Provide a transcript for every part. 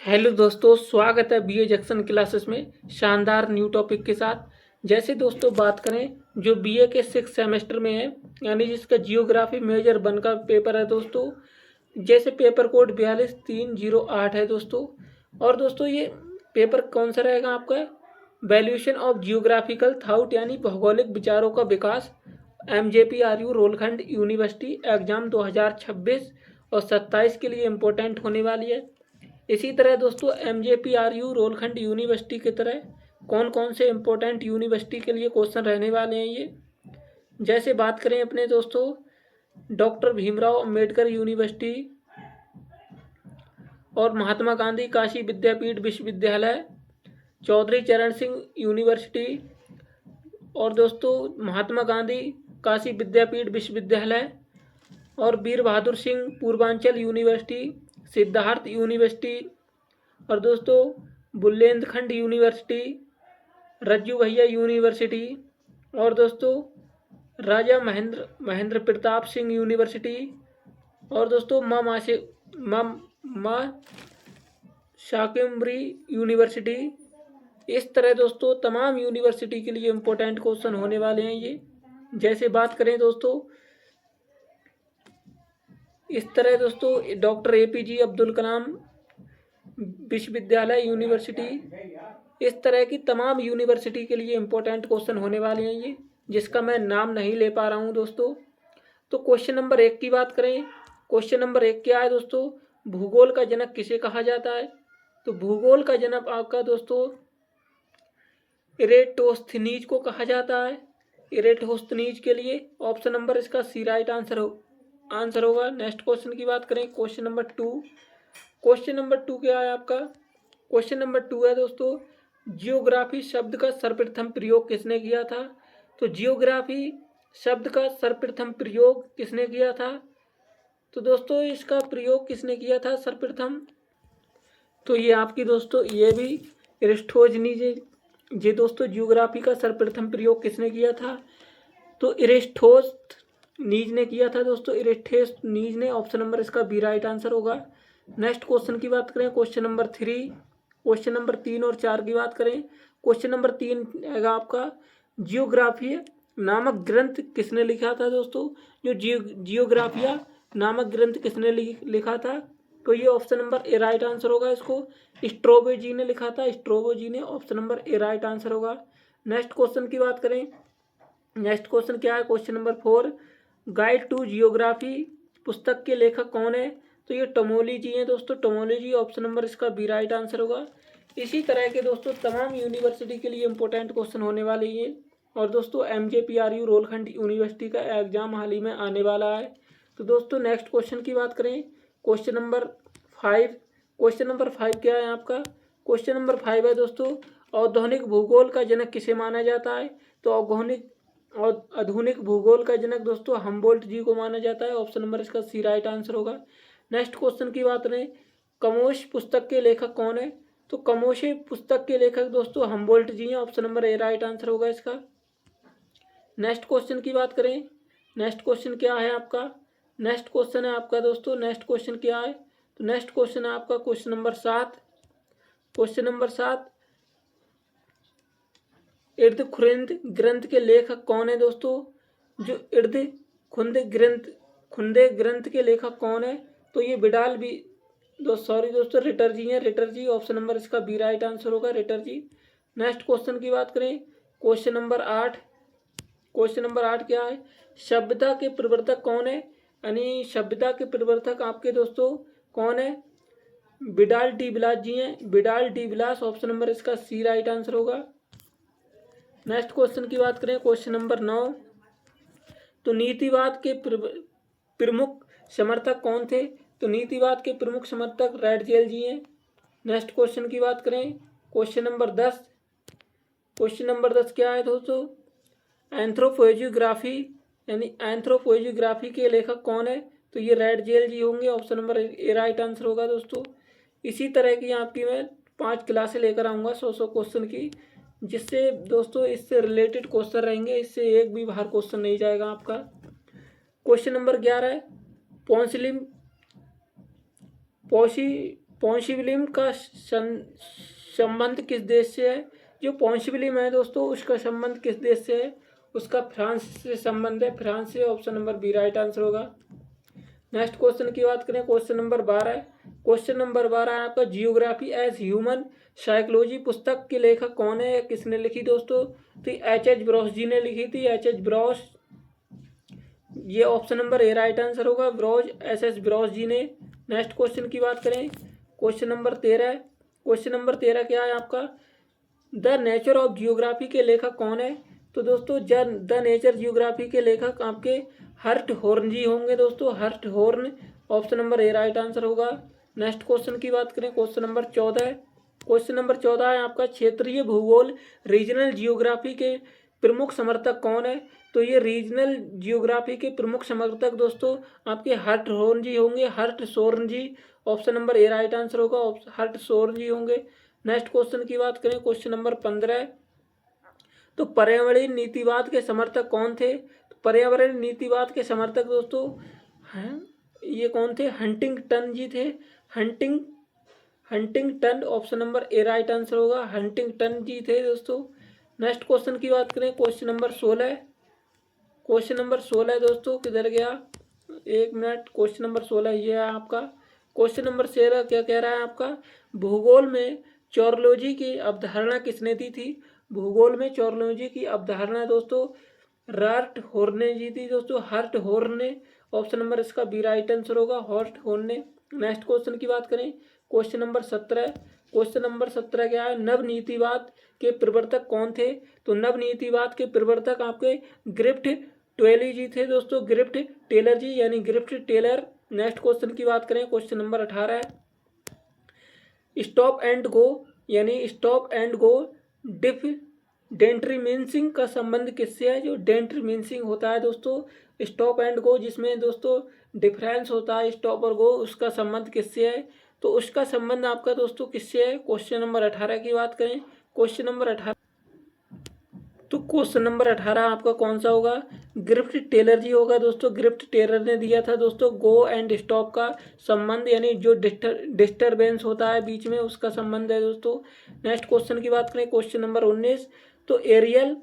Hello दोस्तों, स्वागत है बीए जंक्शन क्लासेस में शानदार न्यू टॉपिक के साथ। जैसे दोस्तों बात करें जो बीए के 6 सेमेस्टर में है, यानी जिसका जियोग्राफी मेजर 1 का पेपर है दोस्तों। जैसे पेपर कोड 42308 है दोस्तों। और दोस्तों ये पेपर कौन सा रहेगा आपका? वैल्यूएशन ऑफ जियोग्राफिकल थाउट यानी भौगोलिक विचारों का विकास। MJPRU रोलखंड यूनिवर्सिटी एग्जाम 2026 और 27 के लिए इम्पोर्टेंट होने वाली है। इसी तरह दोस्तों MJPRU रोलखंड यूनिवर्सिटी की तरह कौन कौन से इम्पोर्टेंट यूनिवर्सिटी के लिए क्वेश्चन रहने वाले हैं ये। जैसे बात करें अपने दोस्तों डॉक्टर भीमराव अंबेडकर यूनिवर्सिटी और महात्मा गांधी काशी विद्यापीठ विश्वविद्यालय, चौधरी चरण सिंह यूनिवर्सिटी और दोस्तों महात्मा गांधी काशी विद्यापीठ विश्वविद्यालय और वीर बहादुर सिंह पूर्वांचल यूनिवर्सिटी, सिद्धार्थ यूनिवर्सिटी और दोस्तों बुंदेलखंड यूनिवर्सिटी, रज्जू भैया यूनिवर्सिटी और दोस्तों राजा महेंद्र प्रताप सिंह यूनिवर्सिटी और दोस्तों माँ शाकम्भरी यूनिवर्सिटी। इस तरह दोस्तों तमाम यूनिवर्सिटी के लिए इम्पोर्टेंट क्वेश्चन होने वाले हैं ये। जैसे बात करें दोस्तों इस तरह दोस्तों डॉक्टर APJ अब्दुल कलाम विश्वविद्यालय यूनिवर्सिटी, इस तरह की तमाम यूनिवर्सिटी के लिए इम्पोर्टेंट क्वेश्चन होने वाले हैं ये, जिसका मैं नाम नहीं ले पा रहा हूँ दोस्तों। तो क्वेश्चन नंबर 1 की बात करें, क्वेश्चन नंबर 1 क्या है दोस्तों? भूगोल का जनक किसे कहा जाता है? तो भूगोल का जनक आपका दोस्तों इरेटोस्थनीज को कहा जाता है। इरेटोस्थनीज के लिए ऑप्शन नंबर इसका सी राइट आंसर होगा। नेक्स्ट क्वेश्चन की बात करें, क्वेश्चन नंबर 2। क्वेश्चन नंबर 2 क्या है आपका? क्वेश्चन नंबर 2 है दोस्तों जियोग्राफी शब्द का सर्वप्रथम प्रयोग किसने किया था? तो जियोग्राफी शब्द का सर्वप्रथम प्रयोग किसने किया था? तो दोस्तों इसका प्रयोग किसने किया था सर्वप्रथम? तो ये आपकी दोस्तों ये भी इरेस्टोस्थनीज। ये दोस्तों जियोग्राफी का सर्वप्रथम प्रयोग किसने किया था? तो इरेस्टोस्थनीज ने किया था दोस्तों। इरेस्टोस्थनीज ने, ऑप्शन नंबर इसका बी राइट आंसर होगा। नेक्स्ट क्वेश्चन की बात करें, क्वेश्चन नंबर 3। क्वेश्चन नंबर 3 और 4 की बात करें, क्वेश्चन नंबर 3 है आपका जियोग्राफी नामक ग्रंथ किसने लिखा था दोस्तों? जो जियोग्राफिया नामक ग्रंथ किसने लिखा था? तो ये option number A right answer होगा। इसको स्ट्रोबो जी ने लिखा था। स्ट्रोबो जी ने, option number A right answer होगा। नेक्स्ट क्वेश्चन की बात करें, नेक्स्ट क्वेश्चन क्या है? Question number 4, guide to geography पुस्तक के लेखक कौन है? तो ये टमोली जी हैं दोस्तों। टमोली जी, ऑप्शन नंबर इसका बी राइट आंसर होगा। इसी तरह के दोस्तों तमाम यूनिवर्सिटी के लिए इंपॉर्टेंट क्वेश्चन होने वाले ये। और दोस्तों MJPRU रोलखंड यूनिवर्सिटी का एग्जाम हाल ही में आने वाला है। तो दोस्तों नेक्स्ट क्वेश्चन की बात करें, क्वेश्चन नंबर 5। क्वेश्चन नंबर 5 क्या है आपका? क्वेश्चन नंबर 5 है दोस्तों औद्योगिक भूगोल का जनक किसे माना जाता है? तो आधुनिक भूगोल का जनक दोस्तों हमबोल्ट जी को माना जाता है। ऑप्शन नंबर इसका सी राइट आंसर होगा। नेक्स्ट क्वेश्चन की बात करें, कमोश पुस्तक के लेखक कौन है? तो कमोशे पुस्तक के लेखक दोस्तों हमबोल्ट जी हैं। Option number A right answer होगा इसका। नेक्स्ट क्वेश्चन की बात करें, नेक्स्ट क्वेश्चन क्या है आपका? नेक्स्ट क्वेश्चन है आपका दोस्तों, नेक्स्ट क्वेश्चन क्या है? तो नेक्स्ट क्वेश्चन है आपका क्वेश्चन नंबर 7। क्वेश्चन नंबर 7, इर्द खुंद ग्रंथ के लेखक कौन है दोस्तों? जो इर्द खुंदे ग्रंथ के लेखक कौन है? तो ये बिडाल भी दोस्तों रिटर जी हैं। रिटर जी, ऑप्शन नंबर इसका बी राइट आंसर होगा, रिटर जी। नेक्स्ट क्वेश्चन की बात करें, क्वेश्चन नंबर 8। क्वेश्चन नंबर 8 क्या है? सभ्यता के प्रवर्तक कौन है? यानी सभ्यता के प्रवर्तक आपके दोस्तों कौन है? बिडाल डी बिलास जी हैं। बिडाल डी बिलास, ऑप्शन नंबर इसका सी राइट आंसर होगा। नेक्स्ट क्वेश्चन की बात करें, क्वेश्चन नंबर 9। तो नीतिवाद के प्रमुख समर्थक कौन थे? तो नीतिवाद के प्रमुख समर्थक रैडजेल जी हैं। नेक्स्ट क्वेश्चन की बात करें, क्वेश्चन नंबर 10। क्वेश्चन नंबर 10 क्या है दोस्तों? एंथ्रोपोजियोग्राफी यानी एंथ्रोपोजियोग्राफी के लेखक कौन है? तो ये रैडजेल जी होंगे। Option number A right answer होगा दोस्तों। इसी तरह की आपकी मैं 5 क्लासें लेकर आऊँगा 100 क्वेश्चन की, जिससे दोस्तों इससे रिलेटेड क्वेश्चन रहेंगे। इससे एक भी बाहर क्वेश्चन नहीं जाएगा आपका। क्वेश्चन नंबर 11 है पोंशिबिलियम का संबंध किस देश से है? जो पोंशिबिलियम है दोस्तों उसका संबंध किस देश से है? उसका फ्रांस से संबंध है, फ्रांस से। Option number B right answer होगा। नेक्स्ट क्वेश्चन की बात करें, क्वेश्चन नंबर 12। क्वेश्चन नंबर 12 है आपका जियोग्राफी एज ह्यूमन साइकोलॉजी पुस्तक के लेखक कौन है, किसने लिखी दोस्तों? तो H.H. ब्रॉस जी ने लिखी थी, H.H. ब्रॉस। ये option number A right answer होगा, ब्रॉस, S.S. ब्रॉस जी ने। नेक्स्ट क्वेश्चन की बात करें, क्वेश्चन नंबर 13। क्वेश्चन नंबर 13 क्या है आपका? द नेचर ऑफ जियोग्राफी के लेखक कौन है? तो दोस्तों द नेचर जियोग्राफी के लेखक आपके हर्ट हॉर्न जी होंगे दोस्तों, Hartshorne. Option number A right answer होगा। नेक्स्ट क्वेश्चन की बात करें, क्वेश्चन नंबर 14। क्वेश्चन नंबर 14 है आपका क्षेत्रीय भूगोल रीजनल जियोग्राफी के प्रमुख समर्थक कौन है? तो ये रीजनल जियोग्राफी के प्रमुख समर्थक दोस्तों आपके हर्ट हॉर्न जी होंगे, Hartshorne ji. Option number A right answer होगा, हर्ट सोर्न जी होंगे। नेक्स्ट क्वेश्चन की बात करें, क्वेश्चन नंबर 15। तो पर्यावरणीय नीतिवाद के समर्थक कौन थे? तो पर्यावरण नीतिवाद के समर्थक दोस्तों हैं, ये कौन थे? हंटिंगटन जी थे, Huntington. Option number A right answer होगा, हंटिंगटन जी थे दोस्तों। नेक्स्ट क्वेश्चन की बात करें, क्वेश्चन नंबर 16। क्वेश्चन नंबर 16 दोस्तों किधर गया, एक मिनट। क्वेश्चन नंबर 16 ये है आपका। क्वेश्चन नंबर 16 क्या कह रहा है आपका? भूगोल में चोरोलॉजी की अवधारणा किसने दी थी? भूगोल में चोरोलॉजी की अवधारणा दोस्तों हर्ट हॉर्न ने जी थी दोस्तों, हर्ट हॉर्न ने। ऑप्शन नंबर इसका बी राइट आंसर होगा, हर्ट हॉर्न ने। नेक्स्ट क्वेश्चन की बात करें, क्वेश्चन नंबर 17। क्वेश्चन नंबर 17 क्या है? नवनीतिवाद के प्रवर्तक कौन थे? तो नवनीतिवाद के प्रवर्तक आपके ग्रिफ्ट ट्वेली जी थे दोस्तों, ग्रिफ्ट टेलर जी, यानी ग्रिफ्ट टेलर। नेक्स्ट क्वेश्चन की बात करें, question number 18। Stop and go यानी स्टॉप एंड गो डिफ डेंट्रीमिंसिंग का संबंध किससे है? जो डेंट्रीमिंसिंग होता है दोस्तों, स्टॉप एंड गो जिसमें दोस्तों डिफरेंस होता है स्टॉप और गो, उसका संबंध किससे है? तो उसका संबंध आपका दोस्तों किससे है? क्वेश्चन नंबर 18 की बात करें, क्वेश्चन नंबर 18। तो क्वेश्चन नंबर 18 आपका कौन सा होगा? ग्रिफ्ट टेलर जी होगा दोस्तों, ग्रिफ्ट टेलर ने दिया था दोस्तों गो एंड स्टॉप का संबंध, यानी जो डिस्टरबेंस होता है बीच में उसका संबंध है दोस्तों। नेक्स्ट क्वेश्चन की बात करें, क्वेश्चन नंबर 19। तो एरियल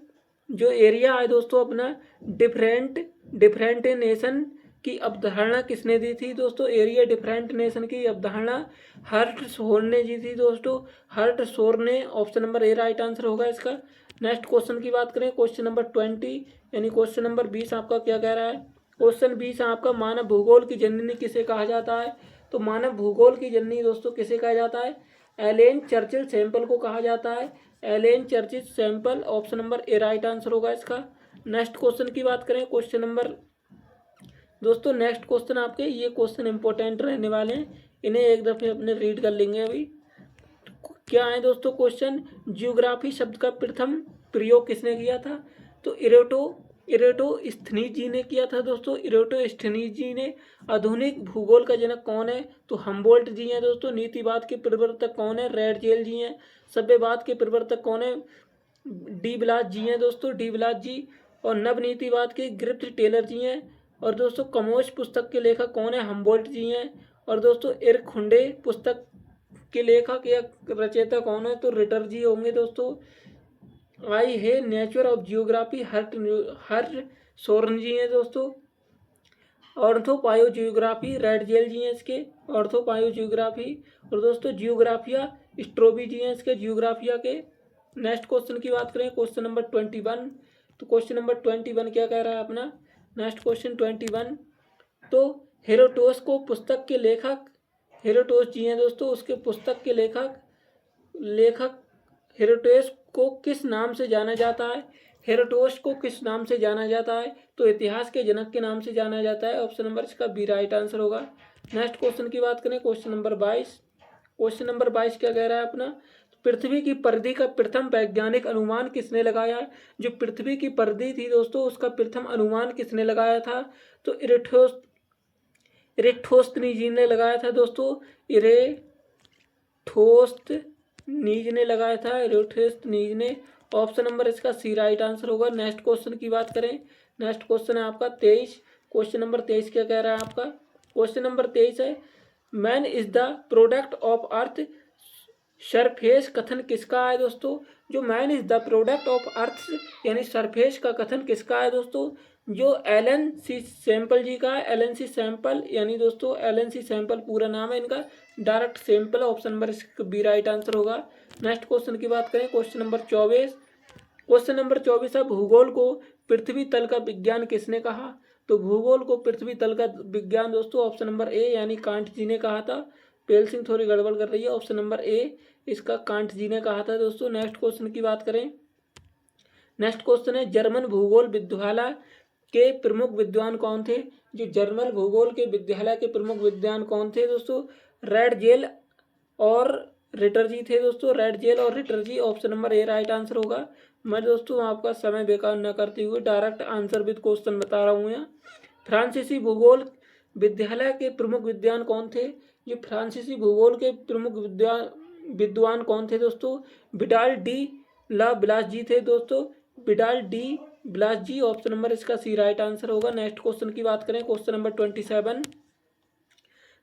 जो एरिया है दोस्तों अपना डिफरेंट नेशन की अवधारणा किसने दी थी दोस्तों? एरिया डिफरेंट नेशन की अवधारणा हर्ट सोर ने दी थी दोस्तों, हर्ट सोर ने। Option number A right answer होगा इसका। नेक्स्ट क्वेश्चन की बात करें, क्वेश्चन नंबर 20 यानी क्वेश्चन नंबर 20 आपका क्या कह रहा है? क्वेश्चन 20 आपका मानव भूगोल की जननी किसे कहा जाता है? तो मानव भूगोल की जननी दोस्तों किसे कहा जाता है? एलेन चर्चिल सैंपल को कहा जाता है, Ellen Churchill Semple. Option number A right answer होगा इसका। नेक्स्ट क्वेश्चन की बात करें, क्वेश्चन नंबर दोस्तों नेक्स्ट क्वेश्चन आपके ये क्वेश्चन इंपॉर्टेंट रहने वाले हैं, इन्हें एक दफे अपने रीड कर लेंगे अभी। क्या है दोस्तों क्वेश्चन? जियोग्राफी शब्द का प्रथम प्रयोग किसने किया था? तो इरेटोस्थनीज जी ने किया था दोस्तों, इरेटोस्थनीज जी ने। आधुनिक भूगोल का जनक कौन है? तो हम्बोल्ट जी हैं दोस्तों। नीतिवाद के प्रवर्तक कौन है? रैडजेल जी हैं। सभ्यवाद के प्रवर्तक कौन है? डी ब्लास जी हैं दोस्तों, डी ब्लास जी। और नवनीतिवाद के ग्रिफ्ट टेलर जी हैं। और दोस्तों कमोश पुस्तक के लेखक कौन है? हम्बोल्ट जी हैं। और दोस्तों इरखुंडे पुस्तक के लेखक या रचयिता कौन है? तो रिटर जी होंगे दोस्तों। आई है nature of geography Hartshorne ji हैं दोस्तों। ऑर्थोपायो जियोग्राफी रैडजेल जी हैं इसके, ऑर्थोपायो जियोग्राफी। और दोस्तों जियोग्राफिया स्ट्रोबी जी हैं इसके, जियोग्राफिया के। नेक्स्ट क्वेश्चन की बात करें, क्वेश्चन नंबर 21। तो क्वेश्चन नंबर 21 क्या कह रहा है अपना? Next question 21। तो हेरोटोस को पुस्तक के लेखक हेरोटोस जी हैं दोस्तों, उसके पुस्तक के लेखक हेरोटोस को किस नाम से जाना जाता है? हेरोटोस को किस नाम से जाना जाता है? तो इतिहास के जनक के नाम से जाना जाता है। ऑप्शन नंबर इसका बी राइट आंसर होगा। नेक्स्ट क्वेश्चन की बात करें, क्वेश्चन नंबर 22। क्वेश्चन नंबर 22 क्या कह रहा है अपना? पृथ्वी की परिधि का प्रथम वैज्ञानिक अनुमान किसने लगाया? जो पृथ्वी की परिधि थी दोस्तों उसका प्रथम अनुमान किसने लगाया था? तो इरेटोस्थनीज जी ने लगाया था दोस्तों, इरेटोस्थनीज ने लगाया था, इरेटोस्थनीज ने। ऑप्शन नंबर इसका सी राइट आंसर होगा। नेक्स्ट क्वेश्चन की बात करें, नेक्स्ट क्वेश्चन है आपका 23। क्वेश्चन नंबर 23 क्या कह रहा है आपका? क्वेश्चन नंबर 23 है man is the product of earth surface कथन किसका है दोस्तों? जो man is the product of earth यानी सरफेस का कथन किसका है दोस्तों? जो एलन सी सैंपल जी का है। एलन सी सैंपल यानी दोस्तों एलन सी सैंपल पूरा नाम है इनका। Direct Semple option number B right answer होगा। नेक्स्ट क्वेश्चन की बात करें, क्वेश्चन नंबर 24। क्वेश्चन नंबर 24 है, भूगोल को पृथ्वी तल का विज्ञान किसने कहा? तो भूगोल को पृथ्वी तल का विज्ञान दोस्तों ऑप्शन नंबर ए यानी कांट जी ने कहा था। पेल सिंह थोड़ी गड़बड़ कर रही है, ऑप्शन नंबर ए इसका कांट जी ने कहा था दोस्तों। नेक्स्ट क्वेश्चन की बात करें, नेक्स्ट क्वेश्चन है, जर्मन भूगोल विद्यालय के प्रमुख विद्वान कौन थे? जो जर्मन भूगोल के विद्यालय के प्रमुख विद्वान कौन थे दोस्तों? रेडजेल और रिटर्जी थे दोस्तों। रेडजेल और रिटर्जी option number A right answer होगा। मैं दोस्तों आपका समय बेकार न करते हुए डायरेक्ट आंसर विद क्वेश्चन बता रहा हूँ यहाँ। फ्रांसीसी भूगोल विद्यालय के प्रमुख विद्वान कौन थे? जो फ्रांसीसी भूगोल के प्रमुख विद्वान कौन थे दोस्तों? विडाल डी ला ब्लास जी थे दोस्तों। विडाल डी ब्लास जी ऑप्शन नंबर इसका सी राइट आंसर होगा। नेक्स्ट क्वेश्चन की बात करें, क्वेश्चन नंबर 27।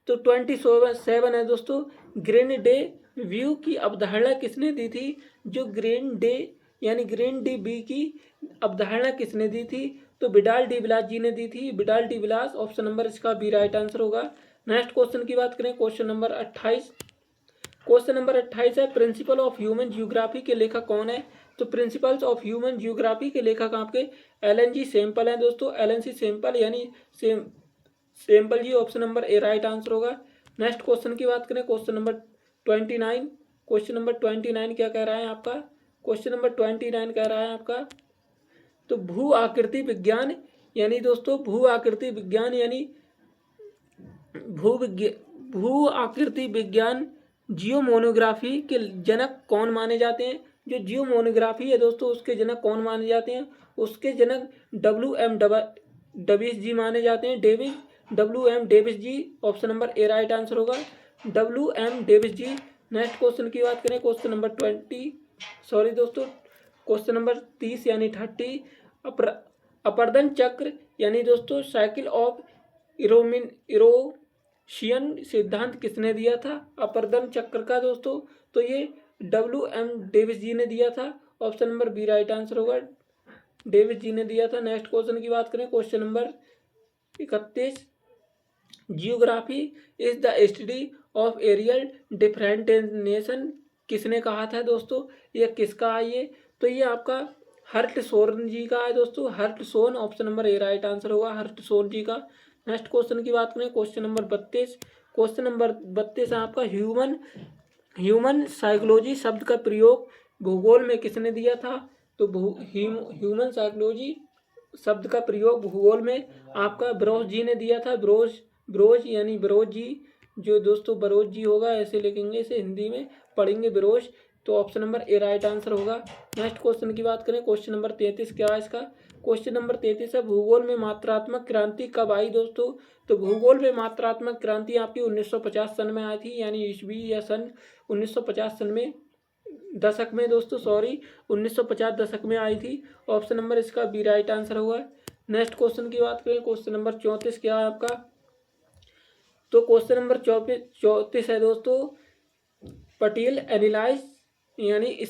तो 27 है दोस्तों, ग्रीन डे व्यू की अवधारणा किसने दी थी? जो ग्रीन डे यानी ग्रीन डी बी की अवधारणा किसने दी थी? तो विडाल डी ब्लास जी ने दी थी। Vidal de Blache option number इसका बी राइट आंसर होगा। नेक्स्ट क्वेश्चन की बात करें, क्वेश्चन नंबर 28। क्वेश्चन नंबर 28 है, प्रिंसिपल ऑफ ह्यूमन जियोग्राफी के लेखक कौन है? तो प्रिंसिपल्स ऑफ ह्यूमन जियोग्राफी के लेखक आपके एलन जी सैंपल हैं दोस्तों। एलन सी सैंपल यानी Semple ji option number A right answer होगा। नेक्स्ट क्वेश्चन की बात करें, क्वेश्चन नंबर 29। क्वेश्चन नंबर 29 क्या कह रहा है आपका? क्वेश्चन नंबर 29 कह रहा है आपका, तो भू आकृति विज्ञान यानी दोस्तों भू आकृति विज्ञान यानी भू आकृति विज्ञान जियोमोनोग्राफी के जनक कौन माने जाते हैं? जो जियोमोनोग्राफी है दोस्तों उसके जनक कौन माने जाते हैं? उसके जनक WM डेविस जी माने जाते हैं। WM Davis ji option number A right answer होगा। WM Davis ji. Next question की बात करें, क्वेश्चन नंबर क्वेश्चन नंबर 30 यानी 30, अपर्दन चक्र यानी दोस्तों साइकिल ऑफ इरोशियन सिद्धांत किसने दिया था? अपर्दन चक्र का दोस्तों तो ये WM डेविस जी ने दिया था। Option number B right answer होगा, डेविस जी ने दिया था। नेक्स्ट क्वेश्चन की बात करें, question number 31, geography is the study of areal differentiation किसने कहा था दोस्तों? ये किसका है ये? तो ये आपका हर्टसोन जी का है दोस्तों। हर्टसोन option number A right answer होगा, हर्टसोन जी का। नेक्स्ट क्वेश्चन की बात करें, क्वेश्चन नंबर 32। क्वेश्चन नंबर 32 है आपका, ह्यूमन साइकोलॉजी शब्द का प्रयोग भूगोल में किसने दिया था? तो ह्यूमन साइकोलॉजी शब्द का प्रयोग भूगोल में आपका ब्रोज जी ने दिया था। ब्रोज यानी बरोज जी, जो दोस्तों बरोज जी होगा ऐसे लिखेंगे, इसे हिंदी में पढ़ेंगे बरोज। तो option number A right answer होगा। नेक्स्ट क्वेश्चन की बात करें, क्वेश्चन नंबर 33 क्या है इसका? क्वेश्चन नंबर 33 है, भूगोल में मात्रात्मक क्रांति कब आई दोस्तों? तो भूगोल में मात्रात्मक क्रांति आपकी 1950 सन में आई थी, यानी ईस्वी या सन 1950 सन में दशक में दोस्तों 1950 दशक में आई थी। ऑप्शन नंबर इसका बी राइट आंसर होगा। नेक्स्ट क्वेश्चन की बात करें, क्वेश्चन नंबर 34 क्या है आपका? तो क्वेश्चन नंबर 34 है दोस्तों, पटेल एनालाइज यानी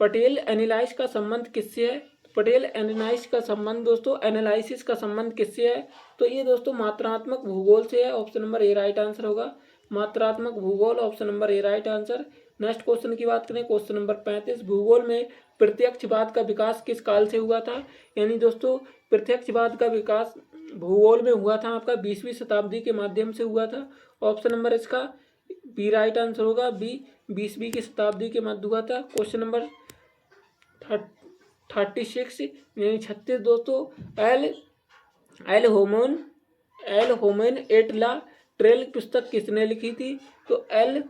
पटेल एनालाइज का संबंध किससे है? पटेल एनालाइज का संबंध दोस्तों एनालिसिस का संबंध किससे है? तो ये दोस्तों मात्रात्मक भूगोल से है। Option number A right answer होगा, मात्रात्मक भूगोल option number A right answer. Next question की बात करें, क्वेश्चन नंबर 35, भूगोल में प्रत्यक्षवाद का विकास किस काल से हुआ था? यानी दोस्तों प्रत्यक्षवाद का विकास भूगोल में हुआ था आपका 20वीं शताब्दी के माध्यम से हुआ था। ऑप्शन नंबर इसका बी राइट आंसर होगा, बी 20वीं की शताब्दी के मध्य हुआ था। क्वेश्चन नंबर 36 यानी 36 दोस्तों, एल होमेन एट ला ट्रेल पुस्तक किसने लिखी थी? तो एल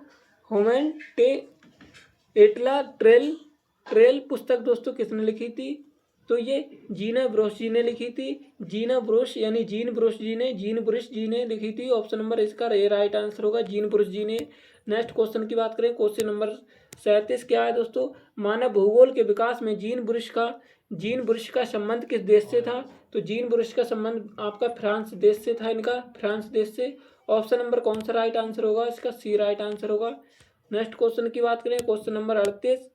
होमेन एट ला ट्रेल पुस्तक दोस्तों किसने लिखी थी? तो ये जीना ब्रोश जी ने लिखी थी। जीन ब्रोश जी ने लिखी थी। ऑप्शन नंबर इसका ए राइट आंसर होगा, जीन ब्रोश जी ने। नेक्स्ट क्वेश्चन की बात करें, क्वेश्चन नंबर 37 क्या है दोस्तों? मानव भूगोल के विकास में जीन ब्रोश का जीन बुर्श का संबंध किस देश से था? तो जीन बुर्श का संबंध आपका फ्रांस देश से था, इनका फ्रांस देश से। ऑप्शन नंबर कौन सा राइट आंसर होगा इसका? सी राइट आंसर होगा। नेक्स्ट क्वेश्चन की बात करें, क्वेश्चन नंबर 38।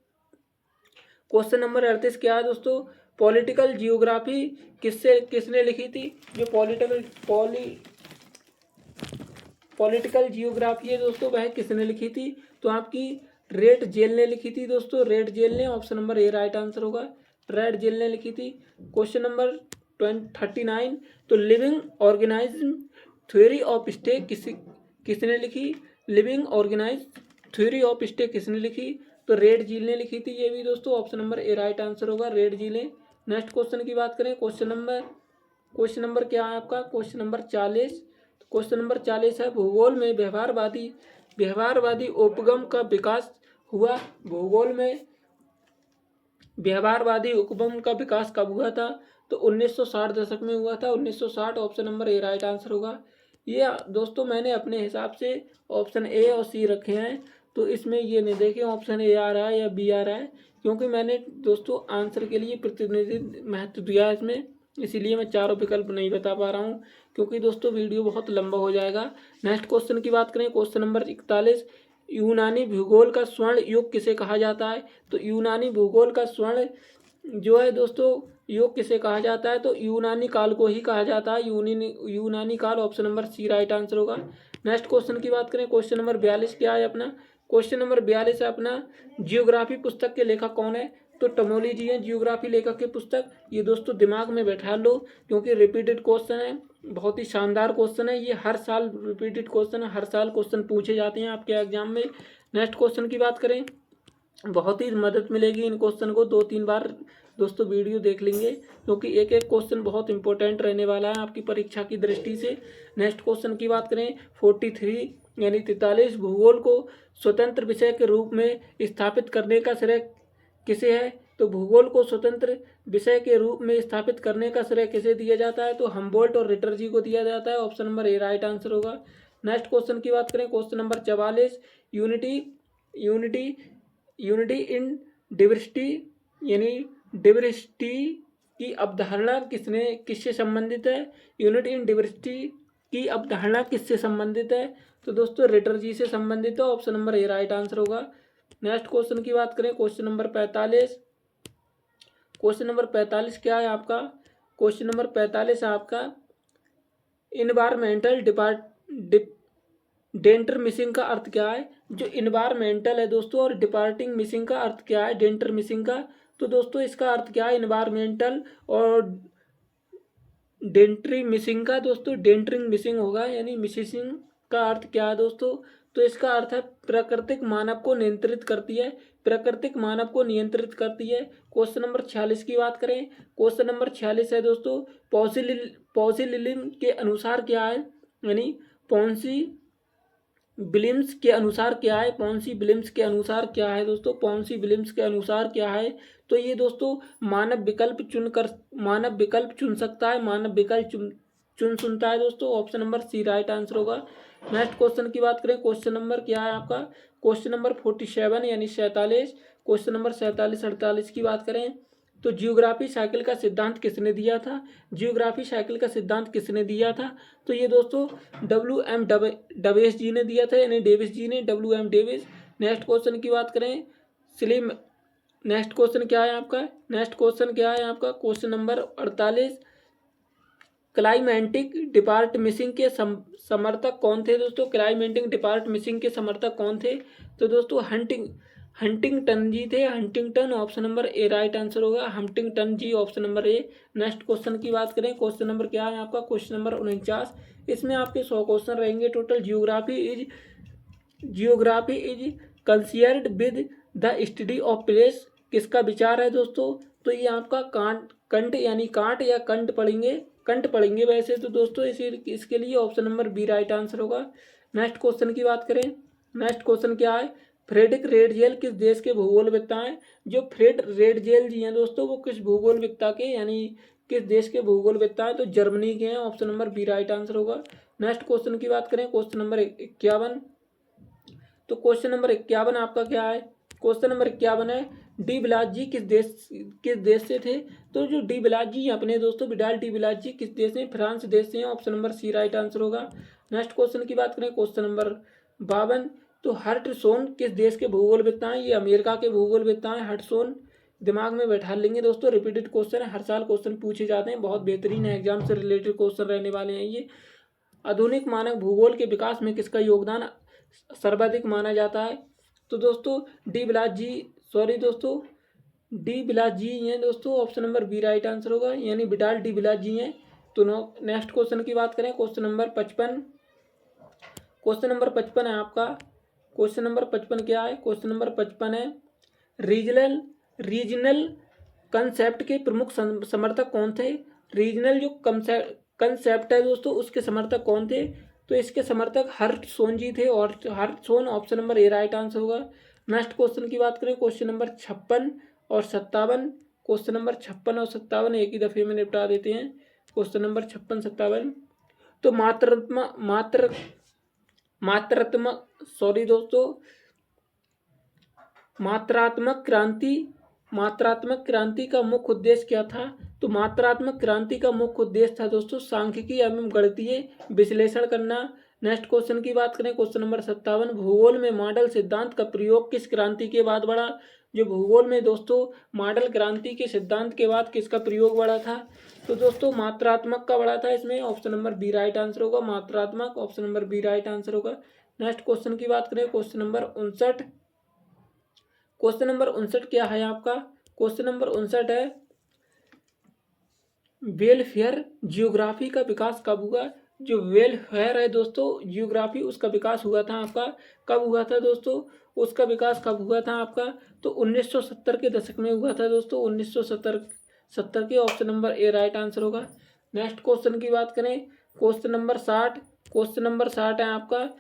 क्वेश्चन नंबर 38 क्या है दोस्तों? पॉलिटिकल जियोग्राफी किसने लिखी थी? जो पॉलिटिकल जियोग्राफी है दोस्तों, वह किसने लिखी थी? तो आपकी रेड जेल ने लिखी थी दोस्तों, रेड जेल ने। Option number A right answer होगा, रेड जेल ने लिखी थी। Question number 39। तो living organism theory of state किसने लिखी? Living organise theory of state किसने लिखी? तो रेड झील ने लिखी थी ये भी दोस्तों। Option number A right answer होगा, रेड झील ने। नेक्स्ट क्वेश्चन की बात करें, क्वेश्चन नंबर क्या है आपका? Question number 40। क्वेश्चन नंबर 40 है, भूगोल में व्यवहारवादी उपगम का विकास हुआ। भूगोल में व्यवहारवादी उपगम का विकास कब हुआ था? तो 1960 दशक में हुआ था, 1960। Option number A right answer होगा। ये दोस्तों मैंने अपने हिसाब से ऑप्शन ए और सी रखे हैं, तो इसमें ये नहीं देखें ऑप्शन ए आ रहा है या बी आ रहा है, क्योंकि मैंने दोस्तों आंसर के लिए प्रतिनिधि महत्व दिया है इसमें, इसीलिए मैं चारों विकल्प नहीं बता पा रहा हूँ, क्योंकि दोस्तों वीडियो बहुत लंबा हो जाएगा। नेक्स्ट क्वेश्चन की बात करें, क्वेश्चन नंबर 41। यूनानी भूगोल का स्वर्ण युग किसे कहा जाता है? तो यूनानी भूगोल का स्वर्ण जो है दोस्तों युग किसे कहा जाता है? तो यूनानी काल को ही कहा जाता है, यूनानी काल। Option number C right answer होगा। नेक्स्ट क्वेश्चन की बात करें, क्वेश्चन नंबर 42 क्या है अपना? क्वेश्चन नंबर 42 है अपना, जियोग्राफी पुस्तक के लेखक कौन है? तो टमोली जी हैं जियोग्राफी लेखक की पुस्तक। ये दोस्तों दिमाग में बैठा लो, क्योंकि रिपीटेड क्वेश्चन है, बहुत ही शानदार क्वेश्चन है ये। हर साल रिपीटेड क्वेश्चन है, हर साल क्वेश्चन पूछे जाते हैं आपके एग्जाम में। नेक्स्ट क्वेश्चन की बात करें, बहुत ही मदद मिलेगी इन क्वेश्चन को 2-3 बार दोस्तों वीडियो देख लेंगे, क्योंकि एक एक क्वेश्चन बहुत इंपॉर्टेंट रहने वाला है आपकी परीक्षा की दृष्टि से। नेक्स्ट क्वेश्चन की बात करें, 43 यानी 43, भूगोल को स्वतंत्र विषय के रूप में स्थापित करने का श्रेय किसे है? तो भूगोल को स्वतंत्र विषय के रूप में स्थापित करने का श्रेय किसे दिया जाता है? तो हम्बोल्ट और रिटर जी को दिया जाता है। Option number A right answer होगा। नेक्स्ट क्वेश्चन की बात करें, question number 44, unity in diversity यानी डिवर्सिटी की अवधारणा किससे संबंधित है? यूनिटी इन डिवर्सिटी की अवधारणा किससे संबंधित है? तो दोस्तों रिटर जी से संबंधित है। Option number A right answer होगा। नेक्स्ट क्वेश्चन की बात करें, क्वेश्चन नंबर 45। क्वेश्चन नंबर 45 क्या है आपका? क्वेश्चन नंबर 45 है आपका, इन्वायरमेंटल डेंटर मिसिंग का अर्थ क्या है? जो इन्वायरमेंटल है दोस्तों और डिपार्टिंग मिसिंग का अर्थ क्या है? डेंटर मिसिंग का। तो दोस्तों इसका अर्थ क्या है इन्वायरमेंटल और डेंट्री मिसिंग का? दोस्तों डेंटरिंग मिसिंग होगा, यानी मिसिंग का अर्थ क्या है दोस्तों? तो इसका अर्थ है प्राकृतिक मानव को नियंत्रित करती है, प्राकृतिक मानव को नियंत्रित करती है। क्वेश्चन नंबर 46 की बात करें, क्वेश्चन नंबर 46 है दोस्तों, पॉसिलिज्म के अनुसार क्या है? यानी पॉन्सी बिलिम्स के अनुसार क्या है? पॉन्सी बिलिम्स के अनुसार क्या है दोस्तों? पॉन्सी बिलिम्स के अनुसार क्या है? तो ये दोस्तों मानव विकल्प चुन सकता है, मानव विकल्प चुन सुनता है दोस्तों। Option number C right answer होगा। नेक्स्ट क्वेश्चन की बात करें, क्वेश्चन नंबर क्या है आपका? क्वेश्चन नंबर 47 यानी 47। क्वेश्चन नंबर 47-48 की बात करें, तो जियोग्राफी साइकिल का सिद्धांत किसने दिया था? जियोग्राफी साइकिल का सिद्धांत किसने दिया था? तो ये दोस्तों WM डेविस जी ने दिया था, यानी डेविस जी ने, WM डेविस। नेक्स्ट क्वेश्चन की बात करें, स्लिम नेक्स्ट क्वेश्चन क्या है आपका? Question number 48, climatic depart missing के समर्थक कौन थे दोस्तों? क्लाइमेटिक डिपार्ट मिसिंग के समर्थक कौन थे? तो दोस्तों हंटिंगटन जी थे, Huntington. Option number A right answer होगा, Huntington ji, option number A. Next question की बात करें, क्वेश्चन नंबर क्या है आपका? Question number 49। इसमें आपके 100 क्वेश्चन रहेंगे total. Geography is concerned with the study of place, किसका विचार है दोस्तों? तो ये आपका कंट यानी कांट या कंट पढ़ेंगे वैसे तो दोस्तों इसके लिए option number B right answer होगा। नेक्स्ट क्वेश्चन की बात करें, नेक्स्ट क्वेश्चन क्या है? फ्रेडरिक रेडजेल किस देश के भूगोलविद्ता हैं? जो फ्रेड रेडजेल जी हैं दोस्तों, वो किस भूगोलविद्ता के यानी किस देश के भूगोलविद्ता हैं? तो जर्मनी के हैं। Option number B right answer होगा। नेक्स्ट क्वेश्चन की बात करें, क्वेश्चन नंबर 51। तो क्वेश्चन नंबर 51 आपका क्या है? क्वेश्चन नंबर 51 है, डी बिलास जी किस देश से थे? तो जो डी बिलास जी अपने दोस्तों विडाल डी बिलास जी किस देश से? फ्रांस देश से हैं। Option number C right answer होगा। नेक्स्ट क्वेश्चन की बात करें, क्वेश्चन नंबर 52, तो हर्टसोन किस देश के भूगोलविद हैं? ये अमेरिका के भूगोलविद हैं हर्टसोन। दिमाग में बैठा लेंगे दोस्तों, रिपीटेड क्वेश्चन है, हर साल क्वेश्चन पूछे जाते हैं, बहुत बेहतरीन है, एग्जाम से रिलेटेड क्वेश्चन रहने वाले हैं ये। आधुनिक मानक भूगोल के विकास में किसका योगदान सर्वाधिक माना जाता है? तो दोस्तों डी बिलास जी, सॉरी दोस्तों, डी बिलास जी हैं दोस्तों। Option number B right answer होगा, यानी विडाल डी बिलास जी हैं। तो नेक्स्ट क्वेश्चन की बात करें, क्वेश्चन नंबर 55। क्वेश्चन नंबर 55 है आपका, क्वेश्चन नंबर 55 क्या है? क्वेश्चन नंबर 55 है, रीजनल कंसेप्ट के प्रमुख समर्थक कौन थे? रीजनल जो कंसेप्ट है दोस्तों, उसके समर्थक कौन थे? तो इसके समर्थक हर्टसोन जी थे, और Hartshorne option number A right answer होगा। नेक्स्ट क्वेश्चन की बात करें, क्वेश्चन नंबर 56 और 57। क्वेश्चन नंबर 56 और 57 एक ही दफे में निपटा देते हैं। क्वेश्चन नंबर 56 57, तो मात्रात्मक क्रांति का मुख्य उद्देश्य क्या था? तो मात्रात्मक क्रांति का मुख्य उद्देश्य था दोस्तों सांख्यिकी एवं गणितीय विश्लेषण करना। नेक्स्ट क्वेश्चन की बात करें, क्वेश्चन नंबर 57, भूगोल में मॉडल सिद्धांत का प्रयोग किस क्रांति के बाद बढ़ा? जो भूगोल में दोस्तों मॉडल क्रांति के सिद्धांत के बाद किसका प्रयोग बढ़ा था? तो दोस्तों मात्रात्मक का बढ़ा था इसमें। Option number B right answer होगा, मात्रात्मक, option number B right answer होगा। नेक्स्ट क्वेश्चन की बात करें, क्वेश्चन नंबर 59। क्वेश्चन नंबर 59 क्या है आपका? क्वेश्चन नंबर 59 है, वेलफेयर जियोग्राफी का विकास कब हुआ? जो वेलफेयर है दोस्तों जियोग्राफी, उसका विकास हुआ था आपका, कब हुआ था दोस्तों? उसका विकास कब हुआ था आपका? तो 1970 के दशक में हुआ था दोस्तों, 1970 के। Option number A right answer होगा। नेक्स्ट क्वेश्चन की बात करें, क्वेश्चन नंबर 60। क्वेश्चन नंबर 60 है आपका,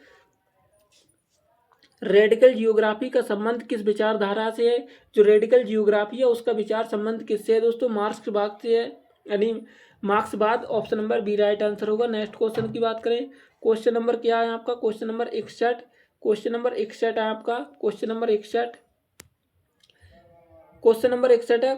रेडिकल जियोग्राफी का संबंध किस विचारधारा से है? जो रेडिकल जियोग्राफी है उसका विचार संबंध किससे है दोस्तों? मार्क्सवाद से है, यानी मार्क्सवाद। Option number B right answer होगा। नेक्स्ट क्वेश्चन की बात करें, क्वेश्चन नंबर क्या है आपका? Question number 61। क्वेश्चन नंबर 61 है आपका, क्वेश्चन नंबर 61। क्वेश्चन नंबर 61 है,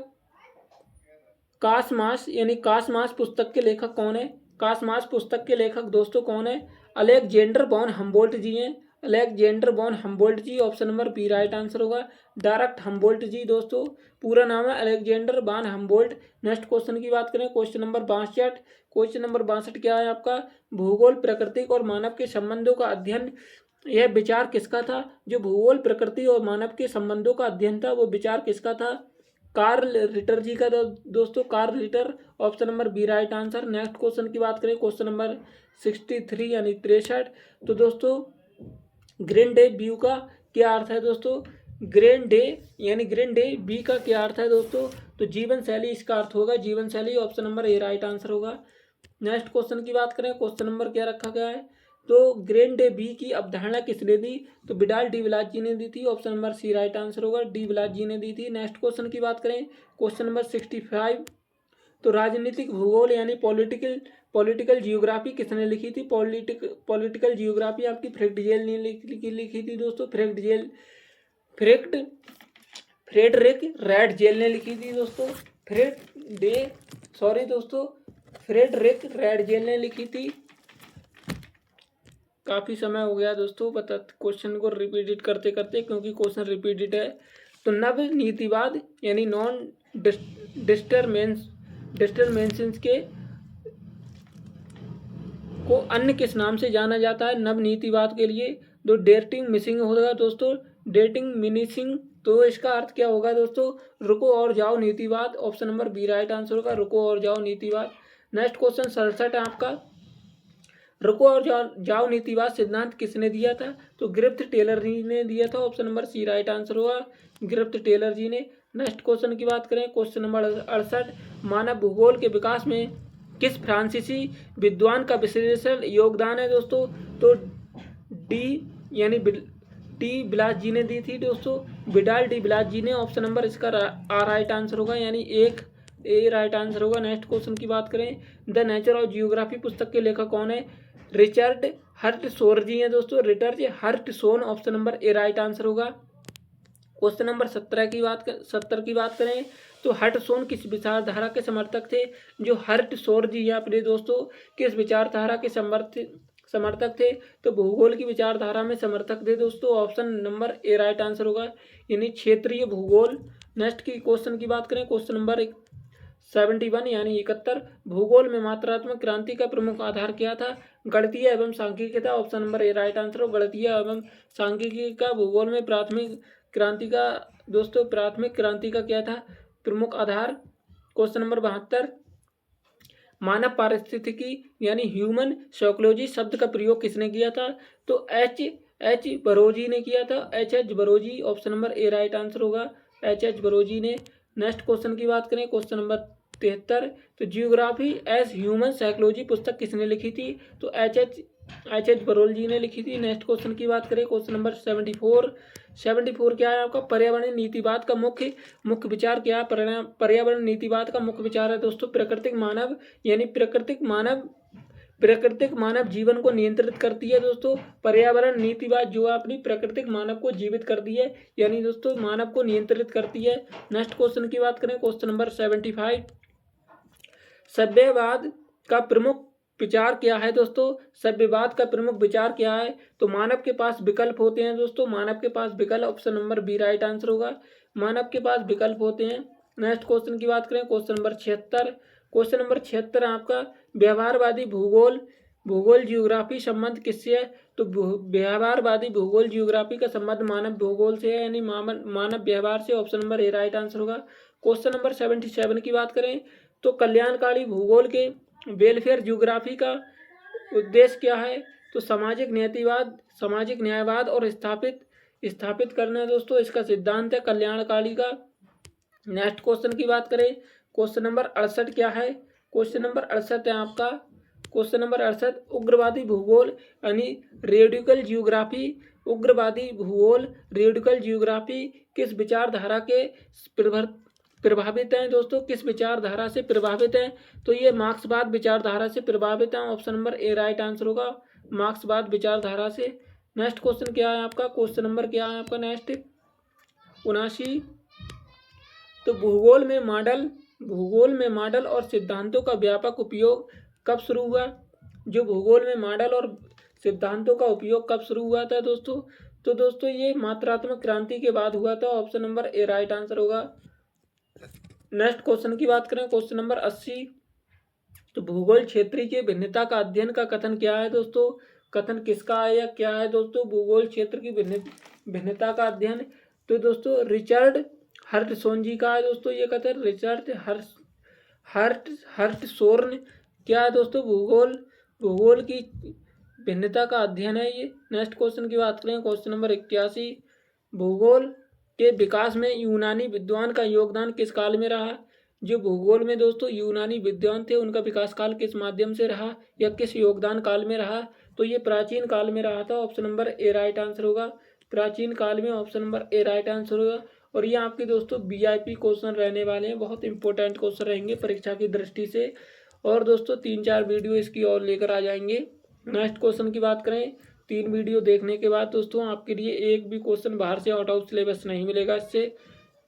कासमास यानी कासमास पुस्तक के लेखक कौन है? कासमास पुस्तक के लेखक दोस्तों कौन है? अलेक्जेंडर वॉन हम्बोल्ट जी हैं, Alexander von Humboldt ji. Option number B right answer होगा। डायरेक्ट हम्बोल्ट जी दोस्तों, पूरा नाम है Alexander von Humboldt. Next question की बात करें, क्वेश्चन नंबर 62। क्वेश्चन नंबर 62 क्या है आपका? भूगोल प्रकृति और मानव के संबंधों का अध्ययन, यह विचार किसका था? जो भूगोल प्रकृति और मानव के संबंधों का अध्ययन था, वो विचार किसका था? कार्ल रिटर जी का दोस्तों, Carl Ritter. Option number B right answer. Next question की बात करें, क्वेश्चन नंबर 63 यानी 63। तो दोस्तों ग्रीन डे व्यू का क्या अर्थ है दोस्तों? ग्रीन डे यानी ग्रीन डे बी का क्या अर्थ है दोस्तों? तो जीवन शैली इसका अर्थ होगा, जीवन शैली। Option number A right answer होगा। नेक्स्ट क्वेश्चन की बात करें, क्वेश्चन नंबर क्या रखा गया है? तो ग्रेन डे बी की अवधारणा किसने दी? तो विडाल डी बिलास जी ने दी थी। Option number C right answer होगा, डी बिलास जी ने दी थी। नेक्स्ट क्वेश्चन की बात करें, क्वेश्चन नंबर 65। तो राजनीतिक भूगोल यानी पॉलिटिकल जियोग्राफी किसने लिखी थी? पॉलिटिकल जियोग्राफी आपकी फ्रेडरिक ने लिखी थी दोस्तों। फ्रेडरिक रैडजेल ने लिखी थी दोस्तों। फ्रेडरिक रैडजेल ने लिखी थी। काफ़ी समय हो गया दोस्तों क्वेश्चन को रिपीटेड करते करते, क्योंकि क्वेश्चन रिपीटेड है। तो नव नीतिवाद यानी नॉन डिस्टरमेंशंस के को अन्य किस नाम से जाना जाता है? नव नीतिवाद के लिए तो डेटिंग मिसिंग होगा दोस्तों, डेटिंग मिनिशिंग। तो इसका अर्थ क्या होगा दोस्तों? रुको और जाओ नीतिवाद। Option number B right answer होगा, रुको और जाओ नीतिवाद। नेक्स्ट क्वेश्चन 67 है आपका, रुको और जाओ नीतिवाद सिद्धांत किसने दिया था? तो ग्रिफ्थ टेलर जी ने दिया था। Option number C right answer होगा, ग्रिफ्थ टेलर जी ने। नेक्स्ट क्वेश्चन की बात करें, क्वेश्चन नंबर 68, मानव भूगोल के विकास में किस फ्रांसीसी विद्वान का विशेष योगदान है दोस्तों? तो डी बिलास जी ने दी थी दोस्तों, विडाल डी बिलास जी ने। ऑप्शन नंबर इसका राइट आंसर होगा, यानी एक ए राइट आंसर होगा। नेक्स्ट क्वेश्चन की बात करें, द नेचर ऑफ जियोग्राफी पुस्तक के लेखक कौन है? रिचर्ड हर्टसोन जी हैं दोस्तों, Richard Hartshorne. Option number A right answer होगा। क्वेश्चन नंबर 70 की बात करें तो हर्टशोन किस विचारधारा के समर्थक थे। जो हर्टशोन जी अपने दोस्तों किस विचारधारा के समर्थक थे, तो भूगोल की विचारधारा में समर्थक थे दोस्तों। Option number A right answer होगा, यानी क्षेत्रीय भूगोल। नेक्स्ट की क्वेश्चन की बात करें, क्वेश्चन नंबर 71 यानी 71, भूगोल में मात्रात्मक क्रांति का प्रमुख आधार क्या था। गणितीय एवं सांख्यिकी था। Option number A right answer हो, गणितीय एवं सांख्यिकी का भूगोल में प्राथमिक क्रांति का क्या था, प्रमुख आधार। क्वेश्चन नंबर 72, मानव पारिस्थितिकी यानी ह्यूमन साइकोलॉजी शब्द का प्रयोग किसने किया था। तो एच बरोजी ने किया था, H Barrows. Option number A right answer होगा, एच बरोजी ने। नेक्स्ट क्वेश्चन की बात करें, क्वेश्चन नंबर 73, तो जियोग्राफी एज ह्यूमन साइकोलॉजी पुस्तक किसने लिखी थी। तो एच बरोल जी ने लिखी थी। नेक्स्ट क्वेश्चन की बात करें, क्वेश्चन नंबर 74 क्या है आपका, पर्यावरण नीतिवाद का मुख्य विचार क्या है। पर्यावरण नीतिवाद का मुख्य विचार है दोस्तों प्राकृतिक मानव, यानी प्राकृतिक मानव जीवन को नियंत्रित करती है दोस्तों। पर्यावरण नीतिवाद जो है अपनी प्राकृतिक मानव को जीवित करती है, यानी दोस्तों मानव को नियंत्रित करती है। नेक्स्ट क्वेश्चन की बात करें, क्वेश्चन नंबर 75, सभ्यवाद का प्रमुख विचार क्या है दोस्तों। सभ्यवाद का प्रमुख विचार क्या है, तो मानव के पास विकल्प होते हैं दोस्तों, मानव के पास विकल्प। Option number B right answer होगा, मानव के पास विकल्प होते हैं। नेक्स्ट क्वेश्चन की बात करें, क्वेश्चन नंबर 76 आपका व्यवहारवादी भूगोल जियोग्राफी संबंध किससे है। तो व्यवहारवादी भूगोल जियोग्राफी का संबंध मानव भूगोल से है, यानी मानव व्यवहार से। Option number A right answer होगा। क्वेश्चन नंबर 77 की बात करें तो कल्याणकारी भूगोल के वेलफेयर जियोग्राफी का उद्देश्य क्या है। तो सामाजिक न्यायवाद और स्थापित करना है दोस्तों, इसका सिद्धांत है कल्याणकारी का। नेक्स्ट क्वेश्चन की बात करें, क्वेश्चन नंबर 68 क्या है। क्वेश्चन नंबर 68 है आपका, क्वेश्चन नंबर 68, उग्रवादी भूगोल यानी रेडिकल जियोग्राफी किस विचारधारा के प्रभावित हैं दोस्तों, किस विचारधारा से प्रभावित हैं। तो ये मार्क्सवाद विचारधारा से प्रभावित हैं। Option number A right answer होगा, मार्क्सवाद विचारधारा से। नेक्स्ट क्वेश्चन क्या है आपका, क्वेश्चन नंबर क्या है आपका नेक्स्ट 79, तो भूगोल में मॉडल और सिद्धांतों का व्यापक उपयोग कब शुरू हुआ। जो भूगोल में मॉडल और सिद्धांतों का उपयोग कब शुरू हुआ था दोस्तों, तो दोस्तों ये मात्रात्मक क्रांति के बाद हुआ था। Option number A right answer होगा। नेक्स्ट क्वेश्चन की बात करें, क्वेश्चन नंबर 80, तो भूगोल क्षेत्रीय की भिन्नता का अध्ययन का कथन क्या है दोस्तों। कथन किसका है या क्या है दोस्तों, भूगोल क्षेत्र की भिन्नता का अध्ययन। तो दोस्तों रिचर्ड हर्टशोन जी का है दोस्तों ये कथन, रिचर्ड हर्टशोन क्या है दोस्तों, भूगोल की भिन्नता का अध्ययन है ये। नेक्स्ट क्वेश्चन की बात करें, क्वेश्चन नंबर 81, भूगोल के विकास में यूनानी विद्वान का योगदान किस काल में रहा। जो भूगोल में दोस्तों यूनानी विद्वान थे उनका विकास काल किस माध्यम से रहा या किस योगदान काल में रहा। तो ये प्राचीन काल में रहा था। Option number A right answer होगा, प्राचीन काल में। Option number A right answer होगा। और ये आपके दोस्तों वीआईपी क्वेश्चन रहने वाले हैं, बहुत इंपॉर्टेंट क्वेश्चन रहेंगे परीक्षा की दृष्टि से। और दोस्तों 3-4 वीडियो इसकी और लेकर आ जाएंगे। नेक्स्ट क्वेश्चन की बात करें, 3 वीडियो देखने के बाद दोस्तों आपके लिए एक भी क्वेश्चन बाहर से आउट ऑफ सिलेबस नहीं मिलेगा इससे।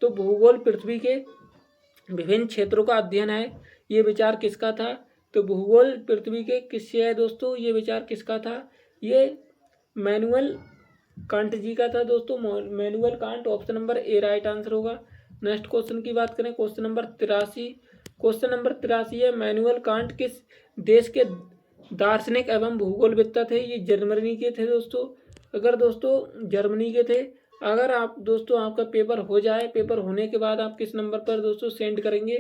तो भूगोल पृथ्वी के विभिन्न क्षेत्रों का अध्ययन है, ये विचार किसका था। तो भूगोल पृथ्वी के किससे है दोस्तों, ये विचार किसका था, ये मैनुअल कांट जी का था दोस्तों, manual can't. Option number A right answer होगा। नेक्स्ट क्वेश्चन की बात करें, क्वेश्चन नंबर 83 है, मैनुअल कांट किस देश के दार्शनिक एवं भूगोलवेत्ता थे। ये जर्मनी के थे दोस्तों। अगर दोस्तों जर्मनी के थे, अगर आप दोस्तों आपका पेपर हो जाए, पेपर होने के बाद आप किस नंबर पर दोस्तों सेंड करेंगे,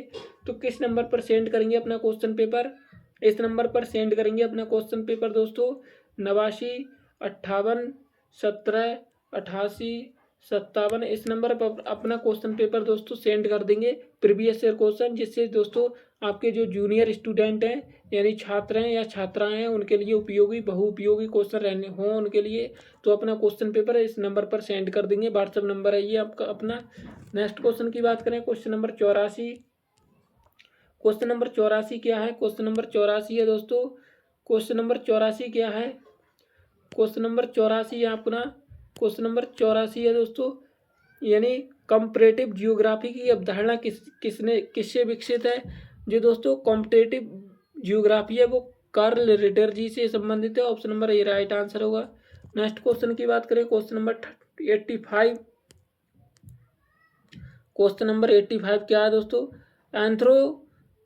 तो किस नंबर पर सेंड करेंगे अपना क्वेश्चन पेपर, इस नंबर पर सेंड करेंगे अपना क्वेश्चन पेपर दोस्तों 89 58 17 88 57। इस नंबर पर अपना क्वेश्चन पेपर दोस्तों सेंड कर देंगे, प्रीवियस ईयर क्वेश्चन, जिससे दोस्तों आपके जो जूनियर स्टूडेंट हैं यानी छात्र हैं या छात्राएं हैं उनके लिए उपयोगी बहुउपयोगी क्वेश्चन रहने हों उनके लिए, तो अपना क्वेश्चन पेपर इस नंबर पर सेंड कर देंगे। व्हाट्सएप नंबर है ये आपका अपना। नेक्स्ट क्वेश्चन की बात करें, क्वेश्चन नंबर 84। क्वेश्चन नंबर 84 क्या है, क्वेश्चन नंबर 84 है दोस्तों, क्वेश्चन नंबर 84 क्या है, क्वेश्चन नंबर 84 है अपना, क्वेश्चन नंबर 84 है दोस्तों, यानी कंपैरेटिव जियोग्राफी की अवधारणा किससे विकसित है? जो दोस्तों कॉम्पिटेटिव जियोग्राफी है वो कार्ल रिटर जी से संबंधित है। Option number A right answer होगा। नेक्स्ट क्वेश्चन की बात करें, क्वेश्चन नंबर 85। क्वेश्चन नंबर 85 क्या है दोस्तों?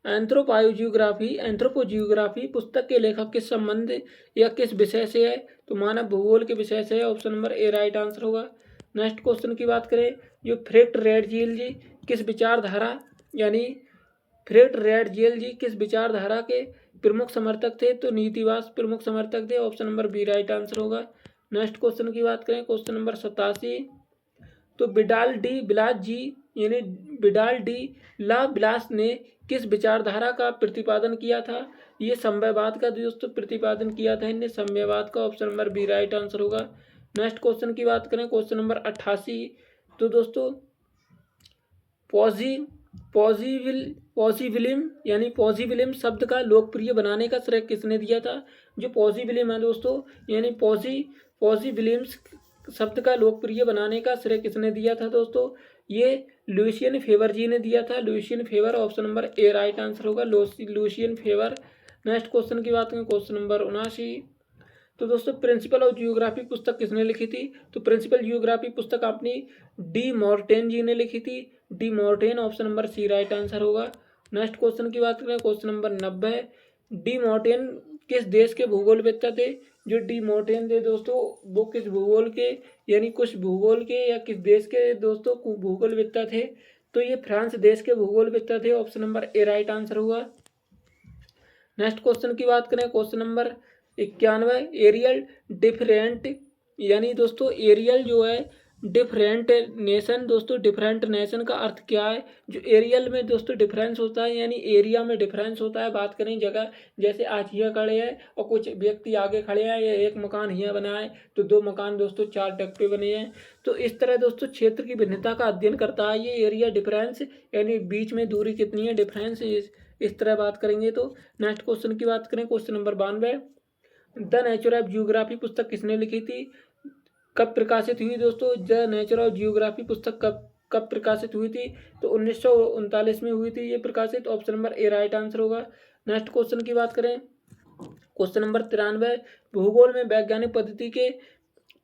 एंथ्रोपोजियोग्राफी पुस्तक के लेखक किस संबंध या किस विषय से है? तो मानव भूगोल के विषय से है। Option number A right answer होगा। नेक्स्ट क्वेश्चन की बात करें, जो फ्रेट रेडजील जी किस विचारधारा यानी फ्रेट रेडजील जी किस विचारधारा के प्रमुख समर्थक थे? तो नीतिवाद प्रमुख समर्थक थे। Option number B right answer होगा। नेक्स्ट क्वेश्चन की बात करें, क्वेश्चन नंबर 87। तो बिडाल डी बिलास जी यानी बिडाल डी ला बिलास ने किस विचारधारा का प्रतिपादन किया था? ये समवायवाद का दोस्तों प्रतिपादन किया था इनने, समवायवाद का। Option number B right answer होगा। नेक्स्ट क्वेश्चन की बात करें, क्वेश्चन नंबर 88। तो दोस्तों पॉजिबिलिज्म शब्द का लोकप्रिय बनाने का श्रेय किसने दिया था? जो पॉजिबिलिज्म है दोस्तों यानी पॉजिबिलिज्म शब्द का लोकप्रिय बनाने का श्रेय किसने दिया था दोस्तों? ये लुसियन फेवर जी ने दिया था। Lucien Febvre, option number A right answer होगा। Lucien Febvre. नेक्स्ट क्वेश्चन की बात करें, क्वेश्चन नंबर 79। तो दोस्तों प्रिंसिपल ऑफ जियोग्राफी पुस्तक किसने लिखी थी? तो प्रिंसिपल जियोग्राफी पुस्तक अपनी डी मॉर्टेन जी ने लिखी थी। De Martonne, option number C right answer होगा। नेक्स्ट क्वेश्चन की बात करें, क्वेश्चन नंबर 90। डी मॉर्टेन किस देश के भूगोलवेत्ता थे? जो डी मॉर्टेन थे दोस्तों वो किस भूगोल के यानी कुछ भूगोल के या किस देश के दोस्तों भूगोलवेत्ता थे? तो ये फ्रांस देश के भूगोलवेत्ता थे। Option number A right answer होगा। नेक्स्ट क्वेश्चन की बात करें, क्वेश्चन नंबर 91। एरियल डिफरेंट यानी दोस्तों एरियल जो है डिफरेंट नेशन, दोस्तों डिफरेंट नेशन का अर्थ क्या है? जो एरियल में दोस्तों डिफरेंस होता है यानी एरिया में डिफरेंस होता है। बात करें जगह, जैसे आज यहाँ खड़े हैं और कुछ व्यक्ति आगे खड़े हैं, या एक मकान यहाँ बना है तो दो मकान दोस्तों 4 टक पे बने हैं। तो इस तरह दोस्तों क्षेत्र की भिन्नता का अध्ययन करता है ये एरिया डिफरेंस, यानी बीच में दूरी कितनी है, डिफरेंस। इस तरह बात करेंगे। तो नेक्स्ट क्वेश्चन की बात करें, question number 92। The nature of geography पुस्तक किसने लिखी थी? कब प्रकाशित हुई दोस्तों? द नेचर ऑफ जियोग्राफी पुस्तक कब प्रकाशित हुई थी? तो 1939 में हुई थी ये प्रकाशित। Option number A right answer होगा। नेक्स्ट क्वेश्चन की बात करें, क्वेश्चन नंबर 93। भूगोल में वैज्ञानिक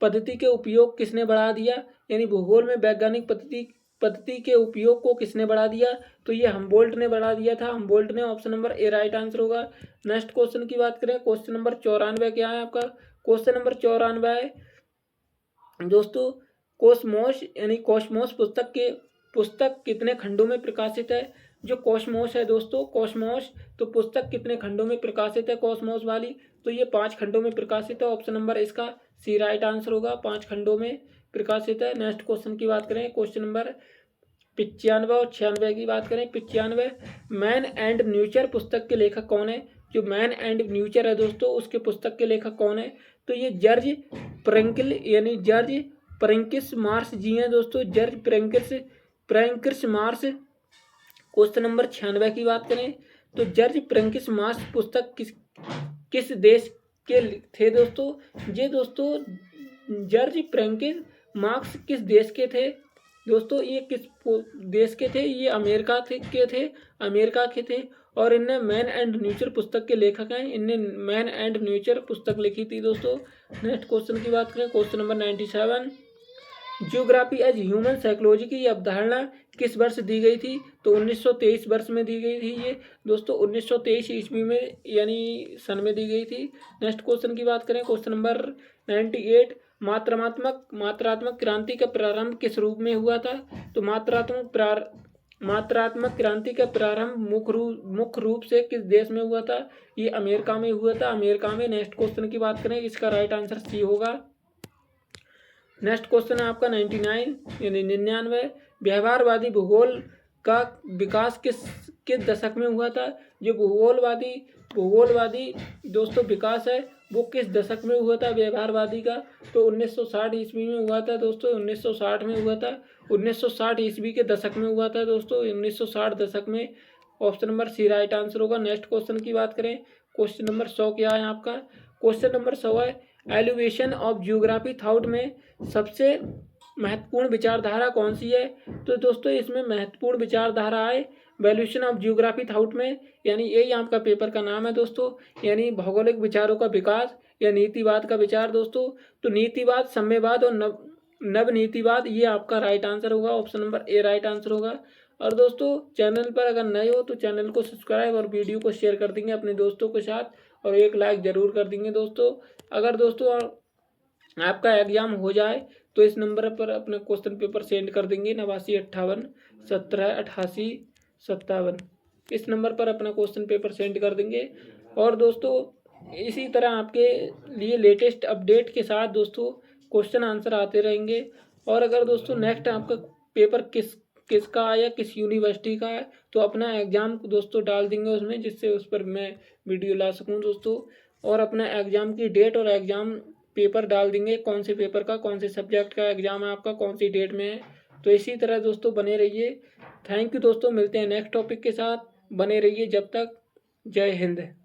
पद्धति के उपयोग किसने बढ़ा दिया? यानी भूगोल में वैज्ञानिक पद्धति के उपयोग को किसने बढ़ा दिया? तो ये हमबोल्ट ने बढ़ा दिया था, हमबोल्ट ने। Option number A right answer होगा। नेक्स्ट क्वेश्चन की बात करें, क्वेश्चन नंबर 94 क्या है आपका? क्वेश्चन नंबर 94 है दोस्तों कॉस्मोस यानी कॉस्मोस पुस्तक कितने खंडों में प्रकाशित है? जो कॉस्मोस है दोस्तों, कॉस्मोस तो पुस्तक कितने खंडों में प्रकाशित है कॉस्मोस वाली? तो ये 5 खंडों में प्रकाशित है। ऑप्शन नंबर इसका सी राइट आंसर होगा, 5 खंडों में प्रकाशित है। नेक्स्ट क्वेश्चन की बात करें, क्वेश्चन नंबर 95 और 96 की बात करें। 95, मैन एंड न्यूचर पुस्तक के लेखक कौन है? जो मैन एंड न्यूचर है दोस्तों उसके पुस्तक के लेखक कौन है? तो ये जॉर्ज प्रेंकिस मार्श जी हैं दोस्तों, जॉर्ज प्रेंकिस मार्श। क्वेश्चन नंबर 96 की बात करें, तो जॉर्ज प्रेंकिस मार्श पुस्तक किस देश के थे दोस्तों? ये दोस्तों जॉर्ज प्रेंकिस मार्क्स किस देश के थे दोस्तों? ये किस देश के थे? ये अमेरिका के थे। और इनने मैन एंड न्यूचर पुस्तक के लेखक हैं, इनने मैन एंड न्यूचर पुस्तक लिखी थी दोस्तों। नेक्स्ट क्वेश्चन की बात करें, question number 97। Geography as human psychology की अवधारणा किस वर्ष दी गई थी? तो 1923 वर्ष में दी गई थी ये दोस्तों, 1923 ईस्वी में यानी सन में दी गई थी। नेक्स्ट क्वेश्चन की बात करें, क्वेश्चन नंबर 98। मात्रात्मक क्रांति का प्रारंभ किस रूप में हुआ था? तो मात्रात्मक क्रांति का प्रारंभ मुख्य रूप से किस देश में हुआ था? ये अमेरिका में हुआ था, अमेरिका में। नेक्स्ट क्वेश्चन की बात करें, इसका राइट आंसर सी होगा। नेक्स्ट क्वेश्चन है आपका 99 यानी 99। व्यवहारवादी भूगोल का विकास किस दशक में हुआ था? जो भूगोलवादी दोस्तों विकास है वो किस दशक में हुआ था व्यवहारवादी का? तो 1960 ईस्वी में हुआ था दोस्तों, 1960 में हुआ था, 1960 ईस्वी के दशक में हुआ था दोस्तों, 1960 दशक में। Option number C right answer होगा। नेक्स्ट क्वेश्चन की बात करें, क्वेश्चन नंबर 100 क्या है आपका? क्वेश्चन नंबर 100 है एलिवेशन ऑफ जियोग्राफी थॉट में सबसे महत्वपूर्ण विचारधारा कौन सी है? तो दोस्तों इसमें महत्वपूर्ण विचारधारा है वैल्यूएशन ऑफ जियोग्राफी थॉट में, यानी यही आपका पेपर का नाम है दोस्तों, यानी भौगोलिक विचारों का विकास या नीतिवाद का विचार दोस्तों। तो नीतिवाद, साम्यवाद और नवनीतिवाद, ये आपका राइट आंसर होगा, option number A right answer होगा। और दोस्तों चैनल पर अगर नए हो तो चैनल को सब्सक्राइब और वीडियो को शेयर कर देंगे अपने दोस्तों के साथ और एक लाइक ज़रूर कर देंगे दोस्तों। अगर दोस्तों आपका एग्जाम हो जाए तो इस नंबर पर अपना क्वेश्चन पेपर सेंड कर देंगे 8958178857, इस नंबर पर अपना क्वेश्चन पेपर सेंड कर देंगे। और दोस्तों इसी तरह आपके लिए लेटेस्ट अपडेट के साथ दोस्तों क्वेश्चन आंसर आते रहेंगे। और अगर दोस्तों नेक्स्ट आपका पेपर किसका है या किस यूनिवर्सिटी का है तो अपना एग्ज़ाम दोस्तों डाल देंगे उसमें, जिससे उस पर मैं वीडियो ला सकूं दोस्तों। और अपना एग्ज़ाम की डेट और एग्ज़ाम पेपर डाल देंगे, कौन से पेपर का, कौन से सब्जेक्ट का एग्ज़ाम है आपका, कौन सी डेट में है। तो इसी तरह दोस्तों बने रहिए। थैंक यू दोस्तों, मिलते हैं नेक्स्ट टॉपिक के साथ, बने रहिए जब तक। जय हिंद।